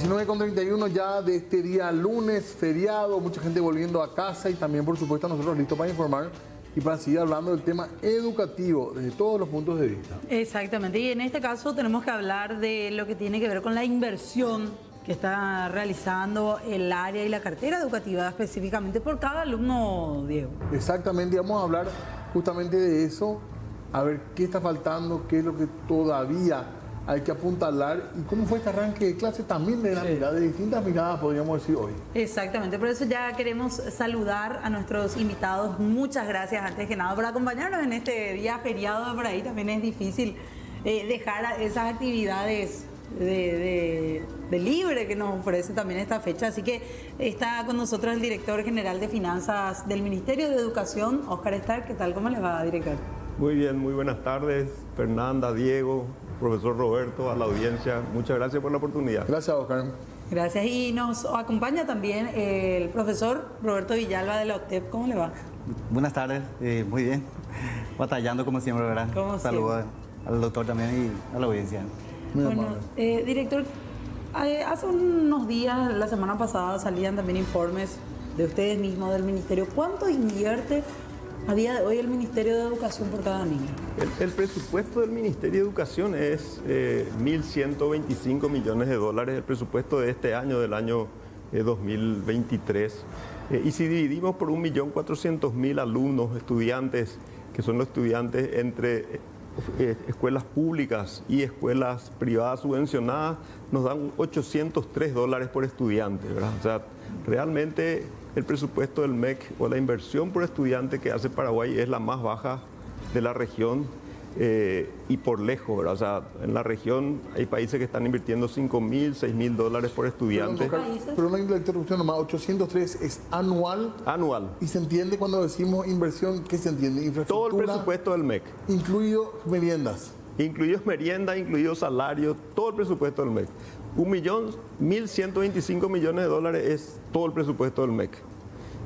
19:31 ya de este día lunes, feriado, mucha gente volviendo a casa y también por supuesto nosotros listos para informar y para seguir hablando del tema educativo desde todos los puntos de vista. Exactamente, y en este caso tenemos que hablar de lo que tiene que ver con la inversión que está realizando el área y la cartera educativa específicamente por cada alumno, Diego. Exactamente, vamos a hablar justamente de eso, a ver qué está faltando, qué es lo que todavía hay que apuntalar y cómo fue este arranque de clase también de la mirada, de distintas miradas podríamos decir hoy. Exactamente, por eso ya queremos saludar a nuestros invitados. Muchas gracias antes que nada por acompañarnos en este día feriado. Por ahí también es difícil dejar esas actividades de libre que nos ofrece también esta fecha. Así que está con nosotros el director general de finanzas del Ministerio de Educación, Óscar Stark. ¿Qué tal? ¿Cómo le va, director? Muy bien, muy buenas tardes, Fernanda, Diego, profesor Roberto, a la audiencia. Muchas gracias por la oportunidad. Gracias, Óscar. Gracias. Y nos acompaña también el profesor Roberto Villalba de la OTEP. ¿Cómo le va? Buenas tardes, muy bien. Batallando como siempre, ¿verdad? Saludos al doctor también y a la audiencia. Bueno, director, hace unos días, la semana pasada, salían también informes de ustedes mismos, del Ministerio. ¿Cuánto invierte a día de hoy el Ministerio de Educación por cada niño? El presupuesto del Ministerio de Educación es 1.125 millones de dólares, el presupuesto de este año, del año 2023. Y si dividimos por 1.400.000 alumnos, estudiantes, que son los estudiantes entre escuelas públicas y escuelas privadas subvencionadas, nos dan $803 por estudiante, ¿verdad? O sea, realmente el presupuesto del MEC o la inversión por estudiante que hace Paraguay es la más baja de la región y por lejos, ¿verdad? O sea, en la región hay países que están invirtiendo $5.000, $6.000 por estudiante. Pero una interrupción nomás, 803 es anual. Anual. Y se entiende cuando decimos inversión, ¿qué se entiende? Todo el presupuesto del MEC. Incluido meriendas. Incluidos meriendas, incluidos salarios, todo el presupuesto del MEC. 1.125 millones de dólares es todo el presupuesto del MEC.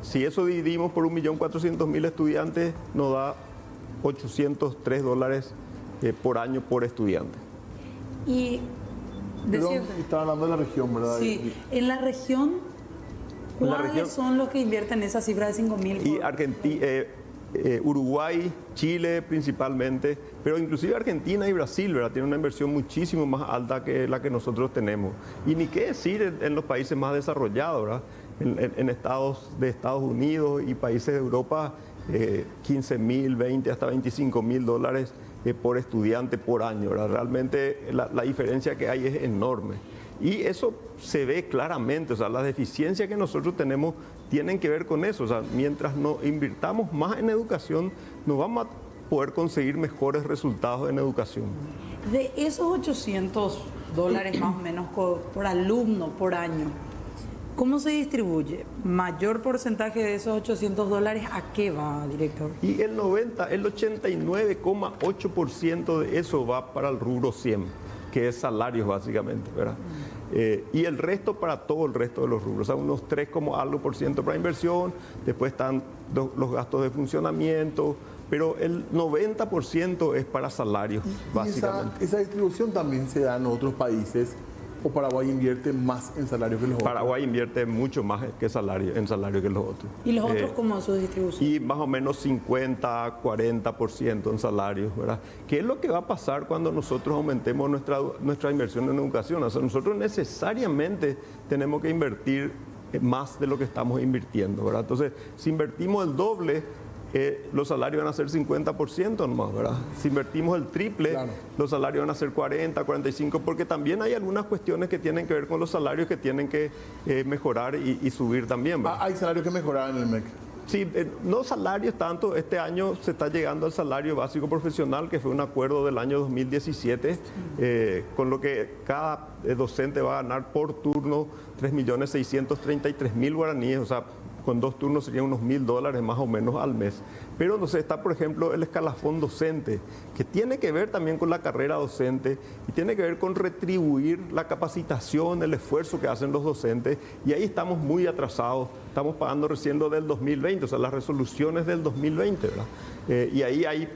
Si eso dividimos por 1.400.000 estudiantes, nos da $803 por año por estudiante. Y Perdón, estaba hablando de la región, ¿verdad? Sí, en la región, ¿cuáles son los que invierten esa cifra de 5.000? Y Argentina, Uruguay, Chile principalmente, pero inclusive Argentina y Brasil, ¿verdad? Tienen una inversión muchísimo más alta que la que nosotros tenemos. Y ni qué decir en los países más desarrollados, ¿verdad? En estados de Estados Unidos y países de Europa, 15.000, 20 hasta $25.000 por estudiante por año, ¿verdad? Realmente la diferencia que hay es enorme. Y eso se ve claramente, o sea, las deficiencias que nosotros tenemos tienen que ver con eso. O sea, mientras nos invirtamos más en educación, nos vamos a poder conseguir mejores resultados en educación. De esos $800 más o menos por alumno por año, ¿cómo se distribuye? ¿Mayor porcentaje de esos $800 a qué va, director? Y el 89,8% de eso va para el rubro 100, que es salarios básicamente, ¿verdad? Y el resto para todo el resto de los rubros, o sea, unos 3 como algo por ciento para inversión, después están los gastos de funcionamiento, pero el 90% es para salarios, básicamente. Esa distribución también se da en otros países, o Paraguay invierte más en salarios que los otros. Paraguay invierte mucho más en salario que los otros. ¿Y los otros cómo es su distribución? Y más o menos 50, 40% en salarios, ¿verdad? ¿Qué es lo que va a pasar cuando nosotros aumentemos nuestra inversión en educación? O sea, nosotros necesariamente tenemos que invertir más de lo que estamos invirtiendo, ¿verdad? Entonces, si invertimos el doble, los salarios van a ser 50% nomás, ¿verdad? Si invertimos el triple, claro, los salarios van a ser 40, 45, porque también hay algunas cuestiones que tienen que ver con los salarios que tienen que mejorar y subir también, ¿verdad? Hay salarios que mejorar en el MEC. Sí, no salarios tanto. Este año se está llegando al salario básico profesional, que fue un acuerdo del año 2017, con lo que cada docente va a ganar por turno 3.633.000 guaraníes, o sea, con 2 turnos serían unos $1.000 más o menos al mes. Pero entonces está, por ejemplo, el escalafón docente, que tiene que ver también con la carrera docente y tiene que ver con retribuir la capacitación, el esfuerzo que hacen los docentes, y ahí estamos muy atrasados, estamos pagando recién lo del 2020, o sea, las resoluciones del 2020, ¿verdad? Y ahí hay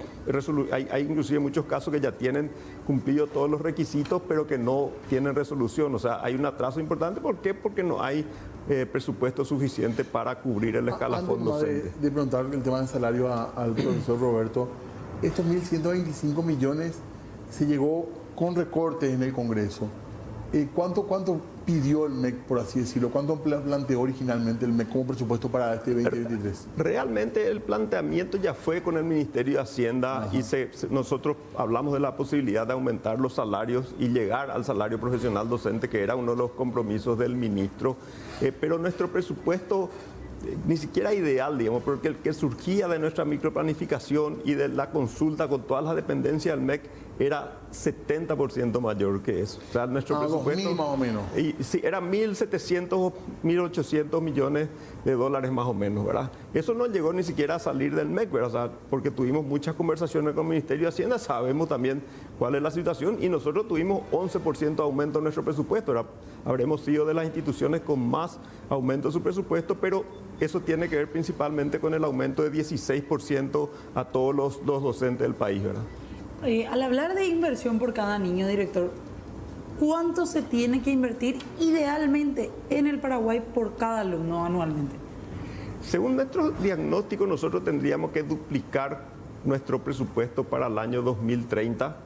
inclusive muchos casos que ya tienen cumplido todos los requisitos, pero que no tienen resolución, o sea, hay un atraso importante. ¿Por qué? Porque no hay presupuesto suficiente para cubrir el escalafón docente. De preguntar el tema del salario al profesor Roberto, estos 1.125 millones se llegó con recortes en el Congreso. ¿Cuánto pidió el MEC, por así decirlo? ¿Cuánto planteó originalmente el MEC como presupuesto para este 2023? Realmente el planteamiento ya fue con el Ministerio de Hacienda. Ajá. Y nosotros hablamos de la posibilidad de aumentar los salarios y llegar al salario profesional docente, que era uno de los compromisos del ministro. Pero nuestro presupuesto ni siquiera ideal, digamos, porque el que surgía de nuestra microplanificación y de la consulta con todas las dependencias del MEC era 70% mayor que eso. O sea, nuestro presupuesto 2.000 más o menos. Y sí, era 1.700 o 1.800 millones de dólares más o menos, ¿verdad? Eso no llegó ni siquiera a salir del MEC, ¿verdad? O sea, porque tuvimos muchas conversaciones con el Ministerio de Hacienda, sabemos también cuál es la situación, y nosotros tuvimos 11% de aumento en nuestro presupuesto, ¿verdad? Habremos sido de las instituciones con más aumento de su presupuesto, pero eso tiene que ver principalmente con el aumento de 16% a todos los docentes del país, ¿verdad? Al hablar de inversión por cada niño, director, ¿cuánto se tiene que invertir idealmente en el Paraguay por cada alumno anualmente? Según nuestro diagnóstico, nosotros tendríamos que duplicar nuestro presupuesto para el año 2030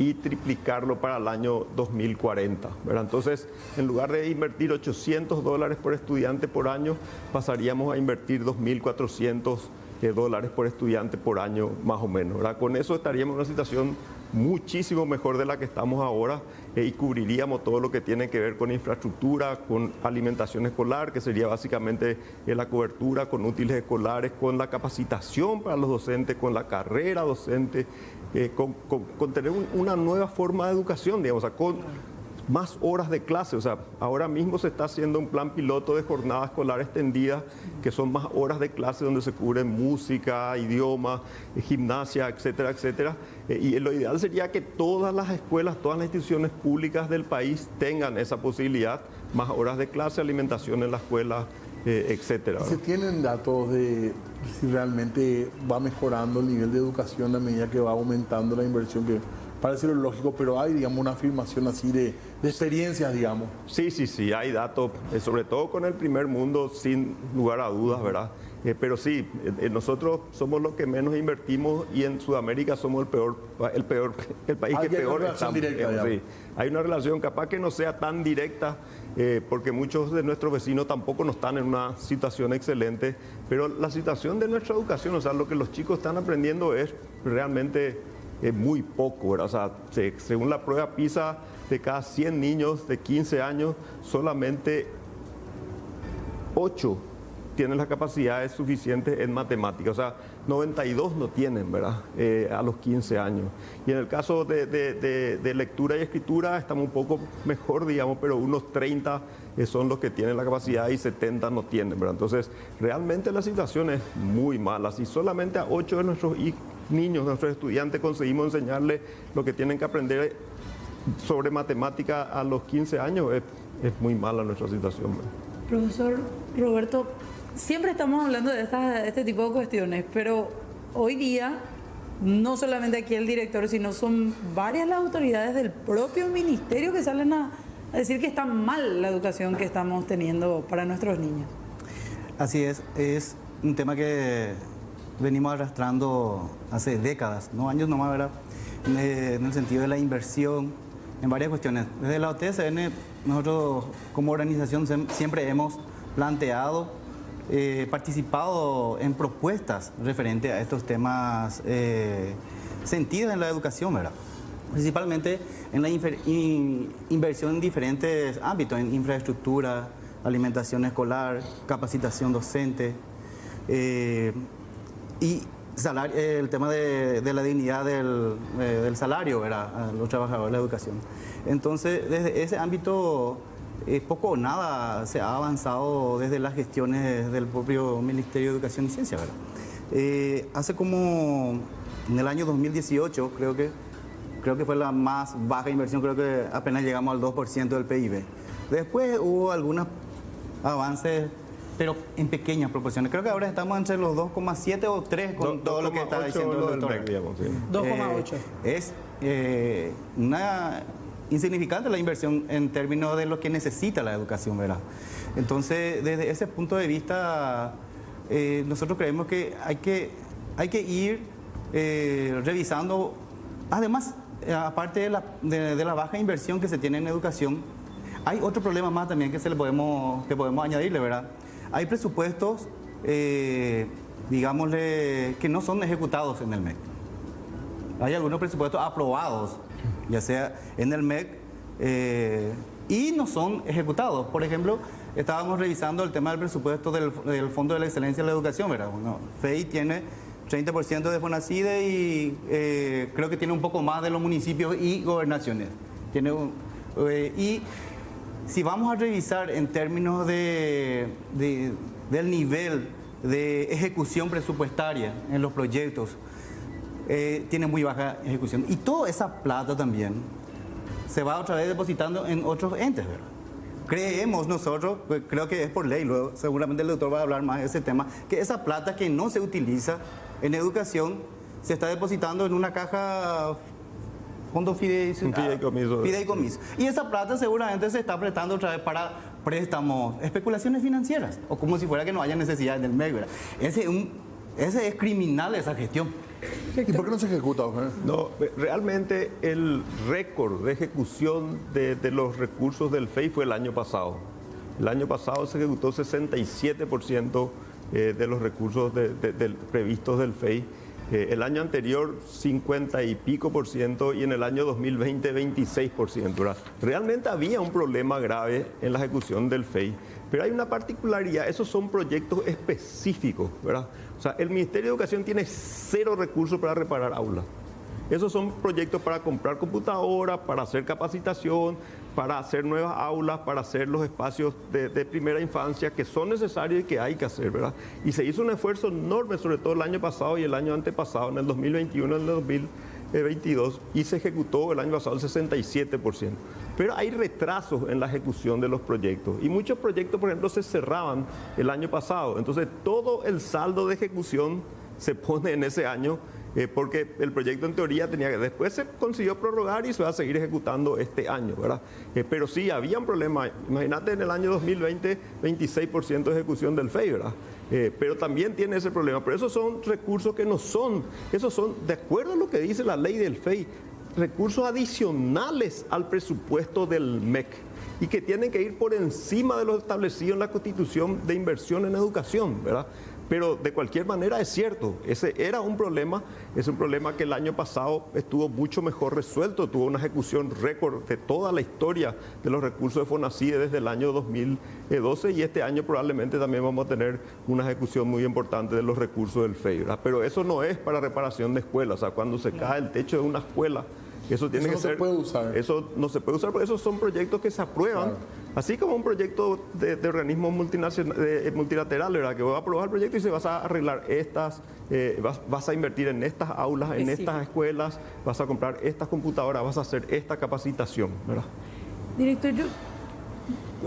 y triplicarlo para el año 2040, ¿verdad? Entonces, en lugar de invertir $800 por estudiante por año, pasaríamos a invertir 2.400 dólares por estudiante por año, más o menos, ¿verdad? Con eso estaríamos en una situación muchísimo mejor de la que estamos ahora, y cubriríamos todo lo que tiene que ver con infraestructura, con alimentación escolar, que sería básicamente la cobertura, con útiles escolares, con la capacitación para los docentes, con la carrera docente, con tener una nueva forma de educación, digamos, o sea, con más horas de clase. O sea, ahora mismo se está haciendo un plan piloto de jornada escolar extendida, que son más horas de clase donde se cubren música, idioma, gimnasia, etcétera, etcétera. Y lo ideal sería que todas las escuelas, todas las instituciones públicas del país tengan esa posibilidad, más horas de clase, alimentación en la escuela, etcétera. ¿Se tienen datos de si realmente va mejorando el nivel de educación a medida que va aumentando la inversión? Que parece lo lógico, pero hay, digamos, una afirmación así de experiencias, digamos. Sí, hay datos, sobre todo con el primer mundo, sin lugar a dudas, ¿verdad? Pero sí, nosotros somos los que menos invertimos, y en Sudamérica somos el país que peor está. Sí, hay una relación, capaz que no sea tan directa, porque muchos de nuestros vecinos tampoco no están en una situación excelente, pero la situación de nuestra educación, o sea, lo que los chicos están aprendiendo es realmente muy poco, ¿verdad? O sea, según la prueba PISA, de cada 100 niños de 15 años, solamente 8 tienen las capacidades suficientes en matemáticas. O sea, 92 no tienen, ¿verdad? A los 15 años. Y en el caso de lectura y escritura estamos un poco mejor, digamos, pero unos 30 son los que tienen la capacidad y 70 no tienen, ¿verdad? Entonces, realmente la situación es muy mala. Si solamente a 8 de nuestros niños, nuestros estudiantes, conseguimos enseñarles lo que tienen que aprender sobre matemática a los 15 años, es muy mala nuestra situación, ¿verdad? Profesor Roberto, siempre estamos hablando de este tipo de cuestiones, pero hoy día no solamente aquí el director, sino son varias las autoridades del propio ministerio que salen a decir que está mal la educación que estamos teniendo para nuestros niños. Así es un tema que venimos arrastrando hace décadas, no años nomás, ¿verdad? En el sentido de la inversión en varias cuestiones. Desde la OTSN, nosotros como organización siempre hemos planteado, participado en propuestas referentes a estos temas sentidos en la educación, ¿verdad? Principalmente en la inversión en diferentes ámbitos, en infraestructura, alimentación escolar, capacitación docente, y el tema de la dignidad del salario, ¿verdad?, a los trabajadores de la educación. Entonces, desde ese ámbito, poco o nada se ha avanzado desde las gestiones del propio Ministerio de Educación y Ciencia, ¿verdad? Hace como en el año 2018, creo que fue la más baja inversión, creo que apenas llegamos al 2% del PIB. Después hubo algunos avances, pero en pequeñas proporciones. Creo que ahora estamos entre los 2,7 o 3 con todo lo que está diciendo el doctor. 2,8. Es una insignificante la inversión en términos de lo que necesita la educación, ¿verdad? Entonces, desde ese punto de vista, nosotros creemos que hay que ir revisando, además, aparte de la baja inversión que se tiene en educación, hay otro problema más también que podemos añadirle, ¿verdad? Hay presupuestos, digámosle, que no son ejecutados en el MEC. Hay algunos presupuestos aprobados, ya sea en el MEC, y no son ejecutados. Por ejemplo, estábamos revisando el tema del presupuesto del Fondo de la Excelencia en la Educación, ¿verdad? Bueno, FEI tiene 30% de FONACYDE y creo que tiene un poco más de los municipios y gobernaciones. Y si vamos a revisar en términos del nivel de ejecución presupuestaria en los proyectos, tiene muy baja ejecución. Y toda esa plata también se va otra vez depositando en otros entes, ¿verdad? Creemos nosotros, pues creo que es por ley, luego seguramente el doctor va a hablar más de ese tema, que esa plata que no se utiliza en educación se está depositando en una caja, fondo fideicomiso. Y esa plata seguramente se está prestando otra vez para préstamos, especulaciones financieras, o como si fuera que no haya necesidad en el MEC, ¿verdad? Ese es criminal, esa gestión. ¿Y por qué no se ejecuta, Oscar? No, realmente el récord de ejecución de los recursos del FEI fue el año pasado. El año pasado se ejecutó 67% de los recursos previstos del FEI. El año anterior 50 y pico por ciento y en el año 2020 26%. ¿Verdad? Realmente había un problema grave en la ejecución del FEI, pero hay una particularidad, esos son proyectos específicos, ¿verdad? O sea, el Ministerio de Educación tiene 0 recursos para reparar aulas. Esos son proyectos para comprar computadoras, para hacer capacitación, para hacer nuevas aulas, para hacer los espacios de primera infancia que son necesarios y que hay que hacer, ¿verdad? Y se hizo un esfuerzo enorme, sobre todo el año pasado y el año antepasado, en el 2021 y en el 2022, y se ejecutó el año pasado el 67%. Pero hay retrasos en la ejecución de los proyectos y muchos proyectos, por ejemplo, se cerraban el año pasado. Entonces, todo el saldo de ejecución se pone en ese año porque el proyecto en teoría tenía que... Después se consiguió prorrogar y se va a seguir ejecutando este año, ¿verdad? Pero sí, había un problema. Imagínate en el año 2020, 26% de ejecución del FEI, ¿verdad? Pero también tiene ese problema. Pero esos son recursos que no son... Esos son, de acuerdo a lo que dice la ley del FEI, recursos adicionales al presupuesto del MEC y que tienen que ir por encima de lo establecido en la Constitución de inversión en educación, ¿verdad? Pero de cualquier manera es cierto, ese era un problema, es un problema que el año pasado estuvo mucho mejor resuelto, tuvo una ejecución récord de toda la historia de los recursos de FONACYDE desde el año 2012 y este año probablemente también vamos a tener una ejecución muy importante de los recursos del FEI, ¿verdad? Pero eso no es para reparación de escuelas, o sea, cuando se cae el techo de una escuela, eso tiene que ser... Eso no se puede usar. Eso no se puede usar porque esos son proyectos que se aprueban, claro. Así como un proyecto de organismo multilateral, ¿verdad? Que vas a aprobar el proyecto y se vas a arreglar vas a invertir en estas aulas, en estas escuelas, vas a comprar estas computadoras, vas a hacer esta capacitación, ¿verdad? Director, yo,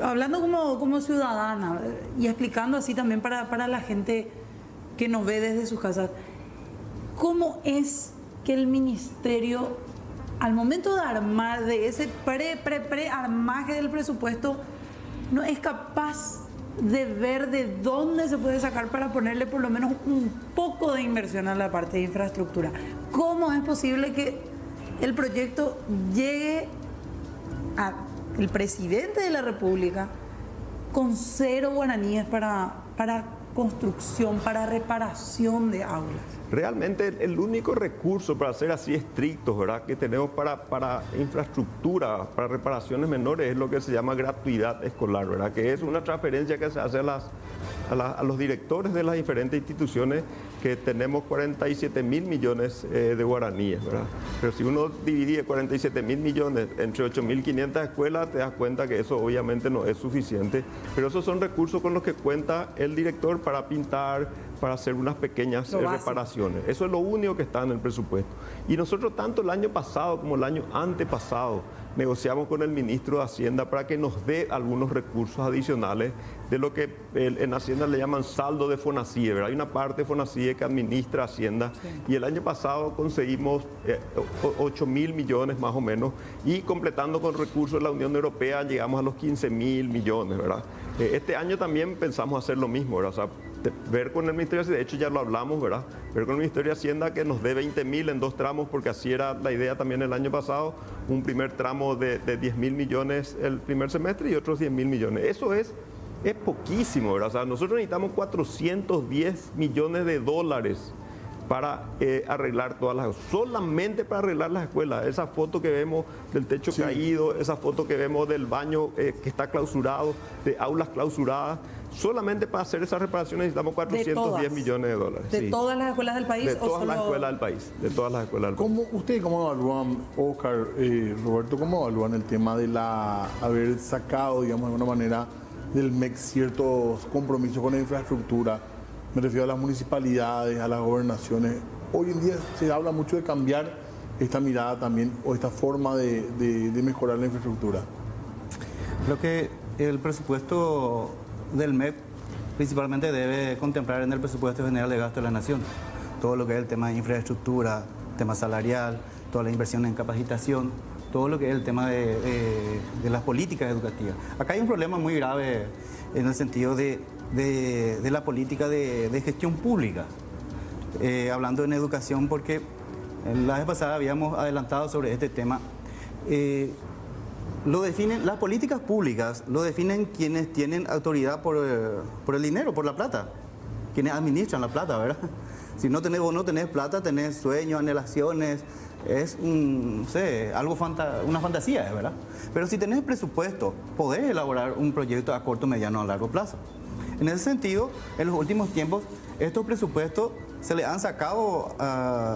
hablando como ciudadana y explicando así también para la gente que nos ve desde sus casas, ¿cómo es que el ministerio, al momento de armar, de ese pre-armaje del presupuesto, no es capaz de ver de dónde se puede sacar para ponerle por lo menos un poco de inversión a la parte de infraestructura? ¿Cómo es posible que el proyecto llegue al presidente de la República con 0 guaraníes para construcción, para reparación de aulas? Realmente el único recurso para ser así estrictos, ¿verdad?, que tenemos para infraestructura, para reparaciones menores, es lo que se llama gratuidad escolar, ¿verdad?, que es una transferencia que se hace a los directores de las diferentes instituciones, que tenemos 47 mil millones de guaraníes, ¿verdad? Pero si uno divide 47 mil millones entre 8.500 escuelas, te das cuenta que eso obviamente no es suficiente, pero esos son recursos con los que cuenta el director para pintar, para hacer unas pequeñas Lo básico. reparaciones. Eso es lo único que está en el presupuesto. Y nosotros tanto el año pasado como el año antepasado negociamos con el ministro de Hacienda para que nos dé algunos recursos adicionales de lo que en Hacienda le llaman saldo de FONACIE, ¿verdad? Hay una parte de FONACIE que administra Hacienda y el año pasado conseguimos 8.000 millones más o menos y completando con recursos de la Unión Europea llegamos a los 15.000 millones, ¿verdad? Este año también pensamos hacer lo mismo, ¿verdad? O sea, ver con el Ministerio de Hacienda, de hecho ya lo hablamos, ¿verdad? Ver con el Ministerio de Hacienda que nos dé 20.000 en 2 tramos, porque así era la idea también el año pasado, un primer tramo de 10.000 millones el primer semestre y otros 10.000 millones. Eso es poquísimo, ¿verdad? O sea, nosotros necesitamos 410 millones de dólares para arreglar todas las escuelas, solamente para arreglar las escuelas. Esa foto que vemos del techo caído, esa foto que vemos del baño que está clausurado, de aulas clausuradas, solamente para hacer esas reparaciones necesitamos 410 millones de dólares. ¿De todas las escuelas del país? De todas las escuelas del país, de todas las escuelas del país. ¿Ustedes cómo evalúan, Oscar, Roberto, cómo evalúan el tema de haber sacado, digamos, de alguna manera del MEC ciertos compromisos con la infraestructura? Me refiero a las municipalidades, a las gobernaciones. Hoy en día se habla mucho de cambiar esta mirada también o esta forma de mejorar la infraestructura. Creo que el presupuesto del MEP principalmente debe contemplar en el presupuesto general de gasto de la nación todo lo que es el tema de infraestructura, tema salarial, toda la inversión en capacitación, todo lo que es el tema de las políticas educativas. Acá hay un problema muy grave en el sentido de la política de gestión pública, hablando en educación, porque la vez pasada habíamos adelantado sobre este tema. Lo definen, las políticas públicas lo definen quienes tienen autoridad por el dinero, por la plata, quienes administran la plata, ¿verdad? Si no tenés, vos no tenés plata, tenés sueños, anhelaciones, es no sé, una fantasía, ¿verdad? Pero si tenés presupuesto, podés elaborar un proyecto a corto, mediano o a largo plazo. En ese sentido, en los últimos tiempos, estos presupuestos se le han sacado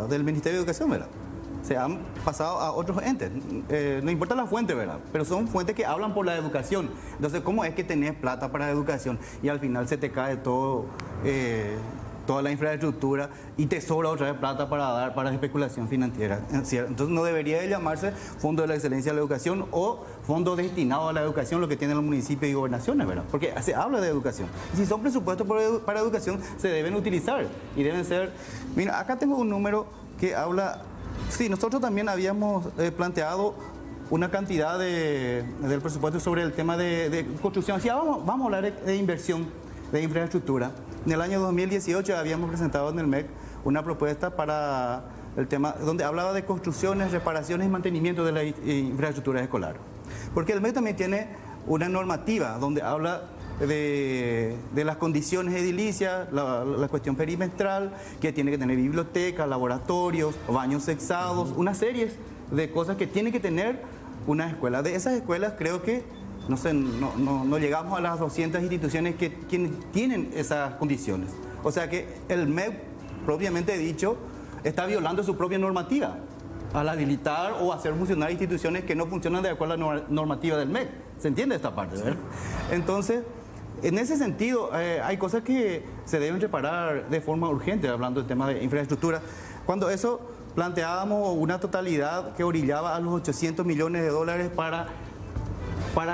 del Ministerio de Educación, ¿verdad? Se han pasado a otros entes. No importa la fuente, ¿verdad? Pero son fuentes que hablan por la educación. Entonces, ¿cómo es que tenés plata para la educación y al final se te cae todo, toda la infraestructura y te sobra otra vez plata para dar para especulación financiera? Entonces, no debería de llamarse Fondo de la Excelencia de la Educación o Fondo destinado a la educación, lo que tienen los municipios y gobernaciones, ¿verdad? Porque se habla de educación. Y si son presupuestos para educación, se deben utilizar y deben ser... Mira, acá tengo un número que habla... Sí, nosotros también habíamos planteado una cantidad del presupuesto sobre el tema de construcción. Sí, vamos a hablar de inversión, de infraestructura. En el año 2018 habíamos presentado en el MEC una propuesta para el tema donde hablaba de construcciones, reparaciones y mantenimiento de la infraestructura escolar. Porque el MEC también tiene una normativa donde habla de las condiciones edilicias, la cuestión perimetral, que tiene que tener biblioteca, laboratorios, baños sexados, una serie de cosas que tiene que tener una escuela. De esas escuelas creo que, no sé, no llegamos a las 200 instituciones que tienen esas condiciones. O sea que el MEC, propiamente dicho, está violando su propia normativa al habilitar o hacer funcionar instituciones que no funcionan de acuerdo a la normativa del MEC. ¿Se entiende esta parte, verdad? Entonces, en ese sentido, hay cosas que se deben reparar de forma urgente, hablando del tema de infraestructura. Cuando eso planteábamos una totalidad que orillaba a los 800 millones de dólares para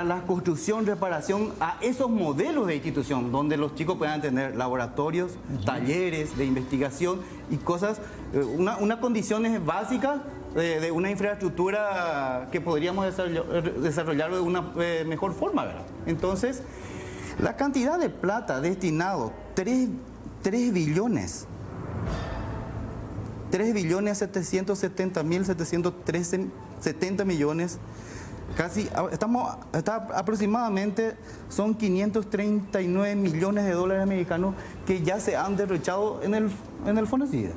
la construcción, reparación a esos modelos de institución, donde los chicos puedan tener laboratorios, talleres de investigación y cosas, unas condiciones básicas de una infraestructura que podríamos desarrollar de una mejor forma, ¿verdad? Entonces, la cantidad de plata destinado, 3 billones. 3.770.770 millones. Casi, aproximadamente son 539 millones de dólares americanos que ya se han derrochado en el FONACIE.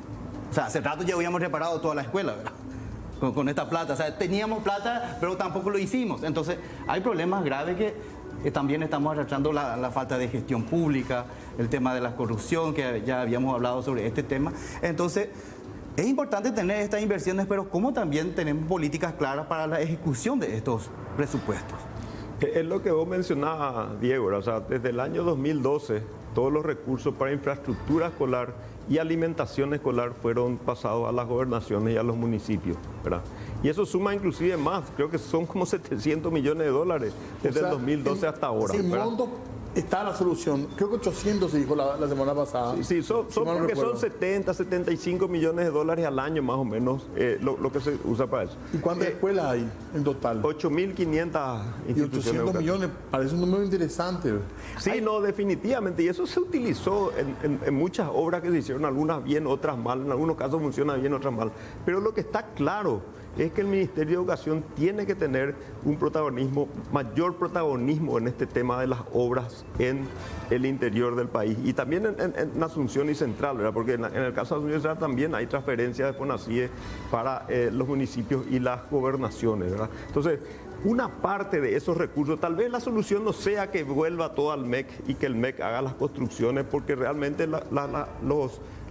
O sea, hace rato ya habíamos reparado toda la escuela, ¿verdad? Con esta plata. O sea, teníamos plata, pero tampoco lo hicimos. Entonces, hay problemas graves que también estamos arrastrando la falta de gestión pública, el tema de la corrupción, que ya habíamos hablado sobre este tema. Entonces, es importante tener estas inversiones, pero como también tenemos políticas claras para la ejecución de estos presupuestos. Es lo que vos mencionabas, Diego, o sea, desde el año 2012 todos los recursos para infraestructura escolar y alimentación escolar fueron pasados a las gobernaciones y a los municipios, ¿verdad? Y eso suma inclusive más, creo que son como 700 millones de dólares desde el 2012 hasta ahora. Sin monto está la solución. Creo que 800 se dijo la semana pasada. Sí, son porque son 70, 75 millones de dólares al año más o menos lo que se usa para eso. ¿Y cuántas escuelas hay en total? 8.500 y 800 millones, parece un número interesante. Sí, no, definitivamente. Y eso se utilizó en muchas obras que se hicieron, algunas bien, otras mal. En algunos casos funciona bien, otras mal. Pero lo que está claro es que el Ministerio de Educación tiene que tener un protagonismo, mayor protagonismo en este tema de las obras en el interior del país y también en Asunción y Central, ¿verdad? Porque en el caso de Asunción y Central también hay transferencias de FONACIE para los municipios y las gobernaciones, ¿verdad? Entonces, una parte de esos recursos, tal vez la solución no sea que vuelva todo al MEC y que el MEC haga las construcciones, porque realmente las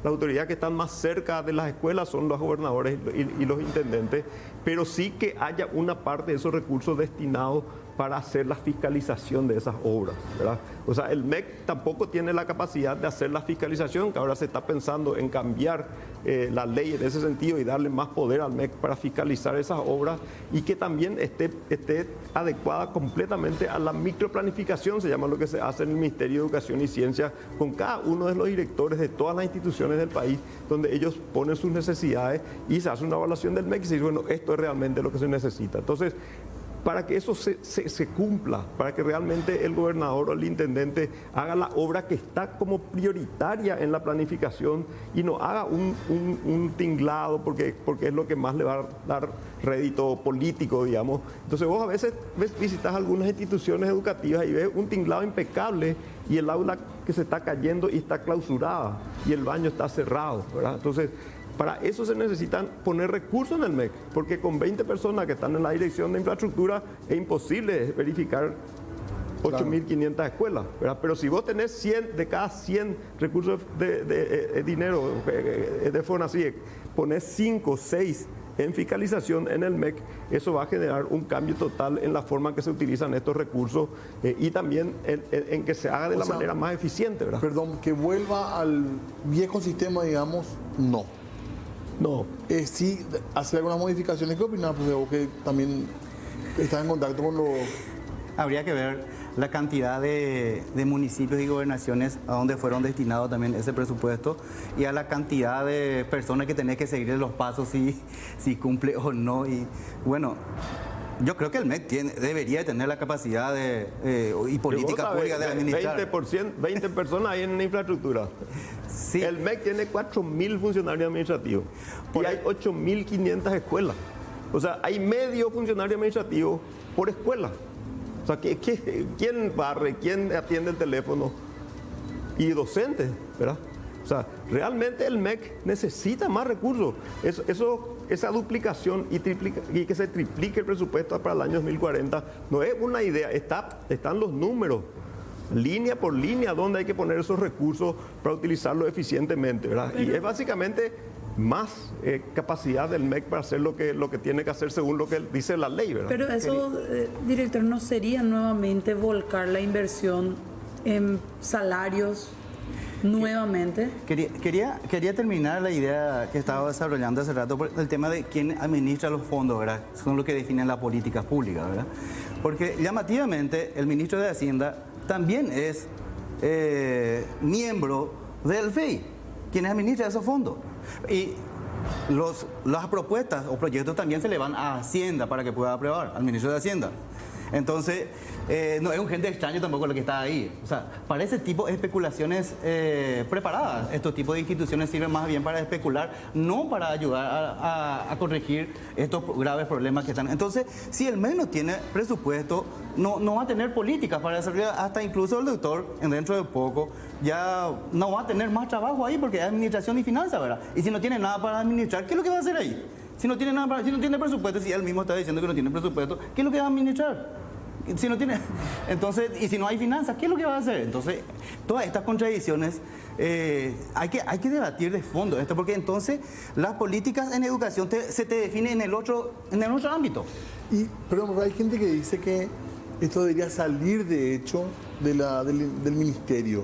autoridades que están más cerca de las escuelas son los gobernadores y los intendentes, pero sí que haya una parte de esos recursos destinados para hacer la fiscalización de esas obras, ¿verdad? O sea, el MEC tampoco tiene la capacidad de hacer la fiscalización, que ahora se está pensando en cambiar la ley en ese sentido y darle más poder al MEC para fiscalizar esas obras y que también esté adecuada completamente a la microplanificación, se llama lo que se hace en el Ministerio de Educación y Ciencia, con cada uno de los directores de todas las instituciones del país, donde ellos ponen sus necesidades y se hace una evaluación del MEC y se dice, bueno, esto es realmente lo que se necesita. Entonces, para que eso se cumpla, para que realmente el gobernador o el intendente haga la obra que está como prioritaria en la planificación y no haga un tinglado porque es lo que más le va a dar rédito político, digamos. Entonces vos a veces visitas algunas instituciones educativas y ves un tinglado impecable y el aula que se está cayendo y está clausurada y el baño está cerrado, ¿verdad? Entonces, para eso se necesitan poner recursos en el MEC, porque con 20 personas que están en la dirección de infraestructura es imposible verificar 8.500 escuelas, ¿verdad? Pero si vos tenés 100 de cada 100 recursos de dinero de FONACIE, ponés 5, 6 en fiscalización en el MEC, eso va a generar un cambio total en la forma en que se utilizan estos recursos y también en que se haga de la manera más eficiente, ¿verdad? Perdón, que vuelva al viejo sistema, digamos, no. No. Sí, hacer algunas modificaciones. ¿Qué opinas, profesor? Que también estás en contacto con los... Habría que ver la cantidad de municipios y gobernaciones a donde fueron destinados también ese presupuesto y a la cantidad de personas que tenés que seguir los pasos si cumple o no. Y bueno, yo creo que el MEC debería tener la capacidad y política pública de administrar. 20 personas hay en infraestructura. Sí. El MEC tiene 4.000 funcionarios administrativos y hay 8.500 escuelas. O sea, hay medio funcionario administrativo por escuela. O sea, ¿quién barre? ¿Quién atiende el teléfono? Y docentes, ¿verdad? O sea, realmente el MEC necesita más recursos. Esa duplicación y que se triplique el presupuesto para el año 2040 no es una idea, están los números, línea por línea, donde hay que poner esos recursos para utilizarlos eficientemente, ¿verdad? Y es básicamente más capacidad del MEC para hacer lo que tiene que hacer según lo que dice la ley, ¿verdad? Pero eso, director, ¿no sería nuevamente volcar la inversión en salarios? Nuevamente. Quería terminar la idea que estaba desarrollando hace rato por el tema de quién administra los fondos, ¿verdad? Son los que definen las políticas públicas, ¿verdad? Porque llamativamente el ministro de Hacienda también es miembro del FEI, quien administra esos fondos. Y las propuestas o proyectos también se le van a Hacienda para que pueda aprobar, al ministro de Hacienda. Entonces, no es un gente extraño tampoco lo que está ahí. O sea, para ese tipo de especulaciones preparadas, estos tipos de instituciones sirven más bien para especular, no para ayudar a corregir estos graves problemas que están. Entonces, si el MEC no tiene presupuesto, no va a tener políticas para desarrollar, hasta incluso el doctor, dentro de poco, ya no va a tener más trabajo ahí porque es administración y finanzas, ¿verdad? Y si no tiene nada para administrar, ¿qué es lo que va a hacer ahí? Si no tiene presupuesto, si él mismo está diciendo que no tiene presupuesto, ¿qué es lo que va a administrar? Si no tiene, entonces, y si no hay finanzas, ¿qué es lo que va a hacer? Entonces, todas estas contradicciones hay que debatir de fondo esto, porque entonces las políticas en educación se te definen en el otro ámbito. Pero hay gente que dice que esto debería salir de hecho del ministerio.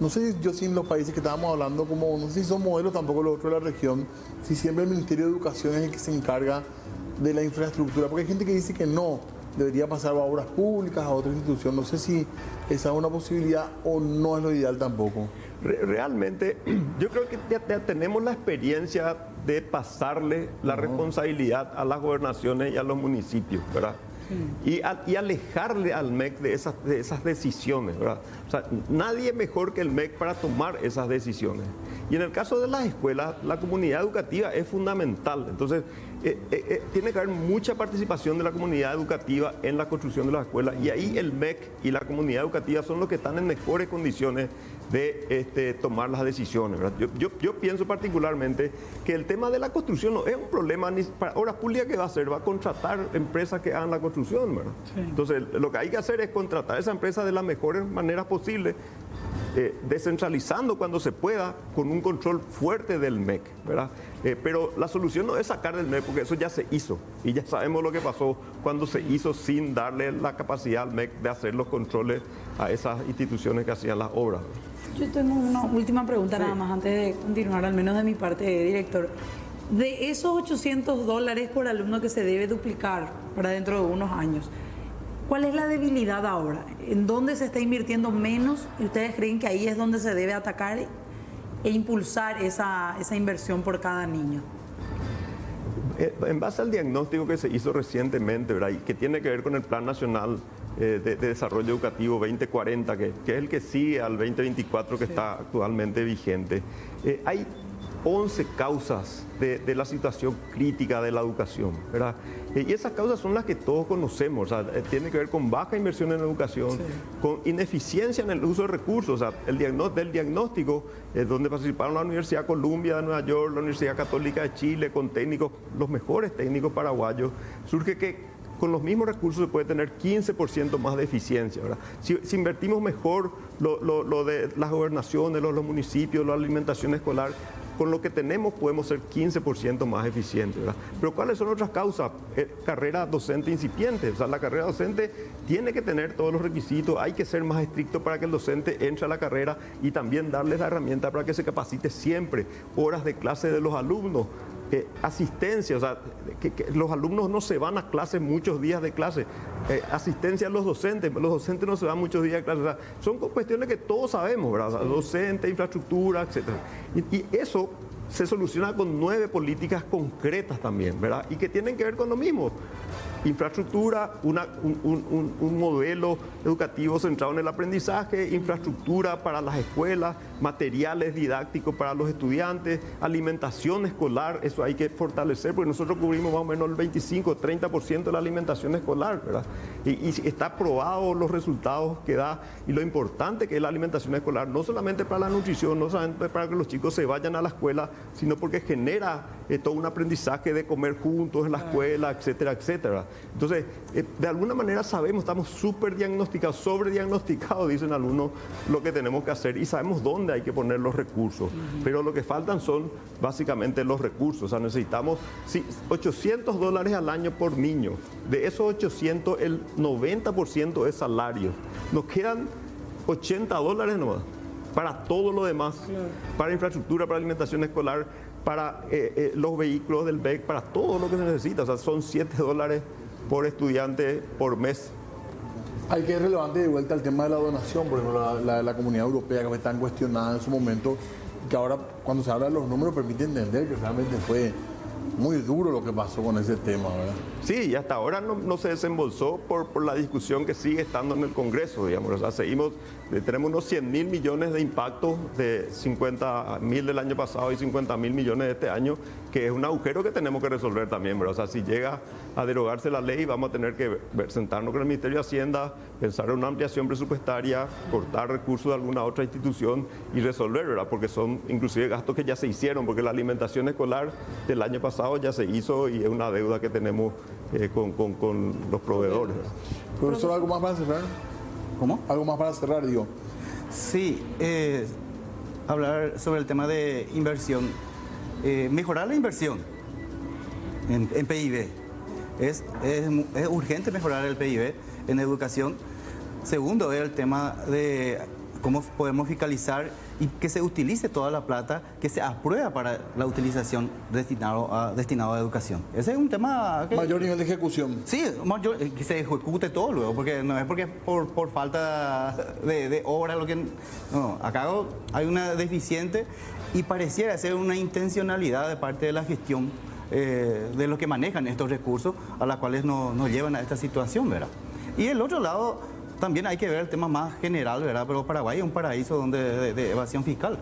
no sé yo si en los países que estábamos hablando, como no sé si son modelos tampoco los otros de la región, si siempre el Ministerio de Educación es el que se encarga de la infraestructura, porque hay gente que dice que no, debería pasar a obras públicas, a otra institución. No sé si esa es una posibilidad o no es lo ideal tampoco. Realmente, yo creo que ya tenemos la experiencia de pasarle la responsabilidad a las gobernaciones y a los municipios, ¿verdad? Y alejarle al MEC de esas decisiones, ¿verdad? O sea, nadie mejor que el MEC para tomar esas decisiones. Y en el caso de las escuelas, la comunidad educativa es fundamental. Entonces, tiene que haber mucha participación de la comunidad educativa en la construcción de las escuelas. Y ahí el MEC y la comunidad educativa son los que están en mejores condiciones de tomar las decisiones, ¿verdad? Yo pienso particularmente que el tema de la construcción no es un problema ni para obras públicas. ¿Qué va a hacer? Va a contratar empresas que hagan la construcción, ¿verdad? Sí. Entonces, lo que hay que hacer es contratar a esa empresa de las mejores maneras posibles, descentralizando cuando se pueda, con un control fuerte del MEC, ¿verdad? Pero la solución no es sacar del MEC, porque eso ya se hizo y ya sabemos lo que pasó cuando se hizo sin darle la capacidad al MEC de hacer los controles a esas instituciones que hacían las obras. Yo tengo una última pregunta nada más antes de continuar, al menos de mi parte, director. De esos $800 por alumno que se debe duplicar para dentro de unos años, ¿cuál es la debilidad ahora? ¿En dónde se está invirtiendo menos y ustedes creen que ahí es donde se debe atacar e impulsar esa inversión por cada niño? En base al diagnóstico que se hizo recientemente, ¿verdad? Y que tiene que ver con el Plan Nacional de Desarrollo Educativo 2040, que es el que sigue al 2024 que está actualmente vigente, hay 11 causas de la situación crítica de la educación, ¿verdad? Y esas causas son las que todos conocemos, o sea, tiene que ver con baja inversión en educación, con ineficiencia en el uso de recursos, o sea, del diagnóstico, donde participaron la Universidad Columbia de Nueva York, la Universidad Católica de Chile, con técnicos, los mejores técnicos paraguayos, surge que con los mismos recursos se puede tener 15% más de eficiencia, ¿verdad? Si invertimos mejor lo de las gobernaciones, los municipios, la alimentación escolar, con lo que tenemos podemos ser 15% más eficientes, ¿verdad? Pero ¿cuáles son otras causas? Carrera docente incipiente. O sea, la carrera docente tiene que tener todos los requisitos, hay que ser más estricto para que el docente entre a la carrera y también darles la herramienta para que se capacite siempre. Horas de clase de los alumnos. Asistencia, o sea, que los alumnos no se van a clase muchos días de clase, asistencia a los docentes no se van muchos días de clase, o sea, son cuestiones que todos sabemos, ¿verdad? O sea, docente, infraestructura, etcétera. Y eso se soluciona con 9 políticas concretas también, ¿verdad? Y que tienen que ver con lo mismo. Infraestructura, un modelo educativo centrado en el aprendizaje, infraestructura para las escuelas, materiales didácticos para los estudiantes, alimentación escolar, eso hay que fortalecer porque nosotros cubrimos más o menos el 25-30% de la alimentación escolar, ¿verdad? Y está probado los resultados que da y lo importante que es la alimentación escolar, no solamente para la nutrición, no solamente para que los chicos se vayan a la escuela, sino porque genera todo un aprendizaje de comer juntos en la escuela, etcétera, etcétera. Entonces, de alguna manera sabemos, estamos súper diagnosticados, sobrediagnosticados, dicen algunos, lo que tenemos que hacer y sabemos dónde hay que poner los recursos. Pero lo que faltan son básicamente los recursos. O sea, necesitamos $800 al año por niño. De esos 800, el 90% es salario. Nos quedan $80 nomás para todo lo demás, para infraestructura, para alimentación escolar, para los vehículos del BEC, para todo lo que se necesita. O sea, son $7 por estudiante por mes. Hay que ir relevante de vuelta al tema de la donación, por ejemplo, la Comunidad Europea que fue tan cuestionada en su momento, que ahora cuando se habla de los números permite entender que realmente fue muy duro lo que pasó con ese tema, ¿verdad? Sí, y hasta ahora no se desembolsó por la discusión que sigue estando en el Congreso, digamos. O sea, tenemos unos 100.000 millones de impacto de 50.000 del año pasado y 50.000 millones de este año, que es un agujero que tenemos que resolver también, ¿verdad? O sea, si llega a derogarse la ley, vamos a tener que sentarnos con el Ministerio de Hacienda, pensar en una ampliación presupuestaria, cortar recursos de alguna otra institución y resolver, ¿verdad? Porque son inclusive gastos que ya se hicieron, porque la alimentación escolar del año pasado ya se hizo y es una deuda que tenemos con los proveedores. Profesor, ¿algo más para cerrar? ¿Cómo? ¿Algo más para cerrar, digo? Sí, hablar sobre el tema de inversión. Mejorar la inversión en PIB. Es urgente mejorar el PIB en educación. Segundo, es el tema de cómo podemos fiscalizar y que se utilice toda la plata que se aprueba para la utilización destinado a educación. Ese es un tema que... Mayor nivel de ejecución. Sí, que se ejecute todo luego, porque no es porque por falta de obra lo que... No, acá hay una deficiente y pareciera ser una intencionalidad de parte de la gestión de los que manejan estos recursos a las cuales nos llevan a esta situación, ¿verdad? Y el otro lado, también hay que ver el tema más general, ¿verdad? Pero Paraguay es un paraíso de evasión fiscal.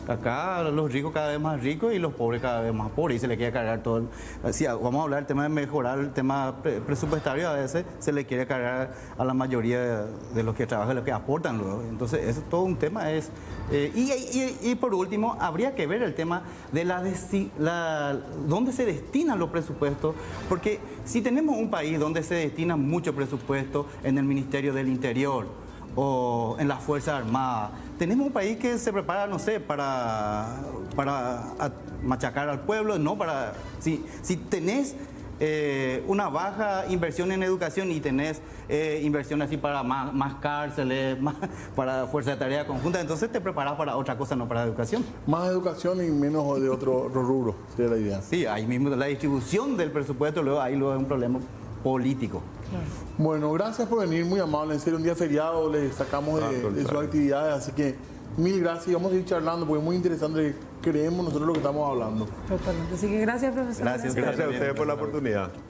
Acá los ricos cada vez más ricos y los pobres cada vez más pobres y se le quiere cargar todo. Si vamos a hablar del tema de mejorar el tema presupuestario, a veces se le quiere cargar a la mayoría de los que trabajan, los que aportan luego. Entonces, eso es todo un tema. Y por último, habría que ver el tema de dónde se destinan los presupuestos, porque si tenemos un país donde se destina mucho presupuesto en el Ministerio del Interior o en las Fuerzas Armadas, tenemos un país que se prepara, no sé, para machacar al pueblo, no para... Si tenés una baja inversión en educación y tenés inversión así para más cárceles, para fuerza de tarea conjunta, entonces te preparas para otra cosa, no para educación. Más educación y menos de otro rubro, sería la idea. Sí, ahí mismo la distribución del presupuesto, luego es un problema político. Bueno, gracias por venir, muy amable. En serio, un día feriado, les sacamos de sus actividades, así que mil gracias y vamos a ir charlando porque es muy interesante, creemos nosotros lo que estamos hablando. Totalmente. Así que gracias, profesor. Gracias a ustedes por la oportunidad.